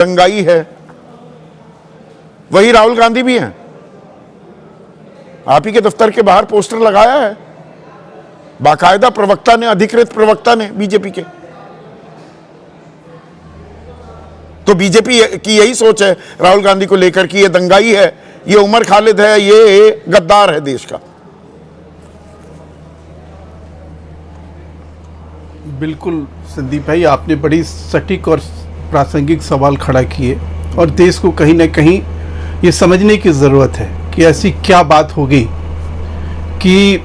दंगाई है, वही राहुल गांधी भी हैं। आप ही के दफ्तर के बाहर पोस्टर लगाया है बाकायदा प्रवक्ता ने, अधिकृत प्रवक्ता ने बीजेपी के। तो बीजेपी की यही सोच है राहुल गांधी को लेकर कि ये दंगाई है, ये उमर खालिद है, ये गद्दार है देश का। बिल्कुल संदीप भाई, आपने बड़ी सटीक और प्रासंगिक सवाल खड़ा किए और देश को कहीं ना कहीं ये समझने की ज़रूरत है कि ऐसी क्या बात हो गई कि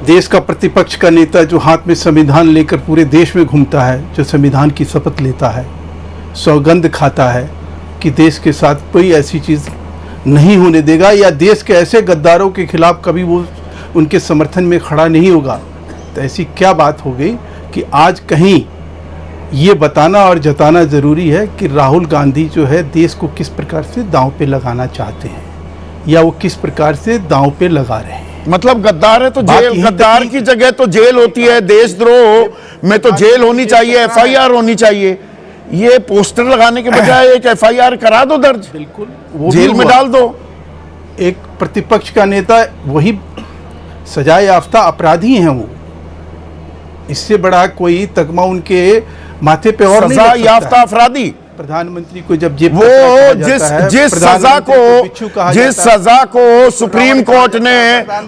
देश का प्रतिपक्ष का नेता जो हाथ में संविधान लेकर पूरे देश में घूमता है, जो संविधान की शपथ लेता है, सौगंध खाता है कि देश के साथ कोई ऐसी चीज़ नहीं होने देगा या देश के ऐसे गद्दारों के खिलाफ कभी वो उनके समर्थन में खड़ा नहीं होगा, तो ऐसी क्या बात हो गई कि आज कहीं ये बताना और जताना ज़रूरी है कि राहुल गांधी जो है देश को किस प्रकार से दांव पे लगाना चाहते हैं या वो किस प्रकार से दांव पे लगा रहे हैं। मतलब गद्दार है तो जेल, गद्दार की जगह तो जेल होती है, देशद्रोह में तो जेल होनी चाहिए, एफआईआर होनी चाहिए। ये पोस्टर लगाने के बजाय एक एफआईआर करा दो दर्ज, बिल्कुल वो जेल में डाल दो। एक प्रतिपक्ष का नेता, वही सजा याफ्ता अपराधी हैं वो, इससे बड़ा कोई तगमा उनके माथे पे और नहीं लग सकता। सजा याफ्ता अपराधी प्रधानमंत्री को जब जेब वो जिस सजा को सुप्रीम कोर्ट ने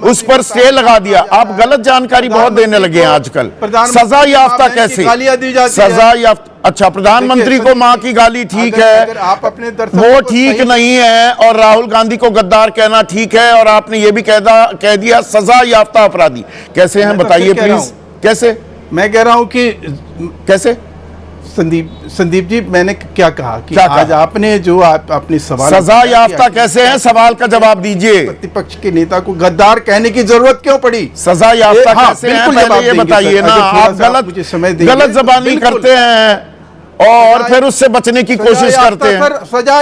उस पर स्टे लगा दिया। आप गलत जानकारी बहुत देने लगे हैं आजकल। सजा याफ्ता कैसे, सजा याफ्ता, अच्छा प्रधानमंत्री को मां की गाली ठीक है, आप अपने वो ठीक नहीं है, और राहुल गांधी को गद्दार कहना ठीक है, और आपने ये भी कह दिया सजा याफ्ता अपराधी। कैसे हैं बताइए प्लीज, कैसे? मैं कह रहा हूं कि कैसे संदीप जी, मैंने क्या कहा कि आज आपने जो अपने सवाल सजा याफ्ता कैसे हैं, सवाल का जवाब दीजिए। प्रतिपक्ष के नेता को गद्दार कहने की जरूरत क्यों पड़ी? सजा याफ्ता कैसे हैं पहले ये बताइए ना। आप गलत जबानी करते हैं और फिर उससे बचने की कोशिश करते हैं। सजा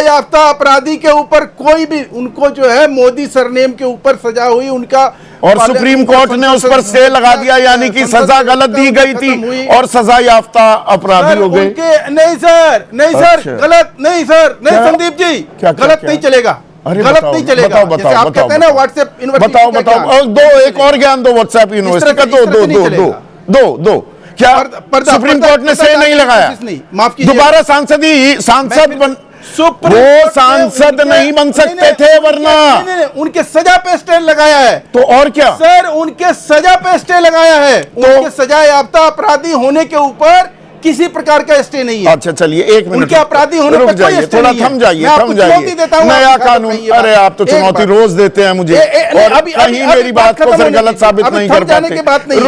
याफ्ता अपराधी के ऊपर कोई भी, उनको जो है मोदी सरनेम के ऊपर सजा हुई उनका, और सुप्रीम कोर्ट ने उस पर स्टे लगा दिया, यानी कि सजा गलत दी गई थी और सजा याफ्ता अपराधी हो गए। नहीं सर, नहीं सर, गलत नहीं सर, नहीं संदीप जी, गलत नहीं चलेगा, गलत नहीं चलेगा। बताओ आप कहते हैं ना व्हाट्सएप यूनिवर्सिटी, बताओ दो एक और ज्ञान दो व्हाट्सएप यूनिवर्सिटी का, दो क्या सुप्रीम कोर्ट ने स्टे नहीं लगाया? माफ कीजिए, दोबारा वो सांसद नहीं बन सकते थे वरना। उनके सजा पे स्टे लगाया है। तो और क्या सर, उनके सजा पे स्टे लगाया है, उनके सजा याफ्ता अपराधी होने के ऊपर किसी प्रकार का स्टे नहीं है। अच्छा चलिए एक मिनट, उनके अपराधी होने पर जाइए, थोड़ा थम जाइए, नया कानून। अरे आप तो चुनौती रोज देते हैं मुझे, और कहीं मेरी बात को गलत साबित नहीं कर पाते।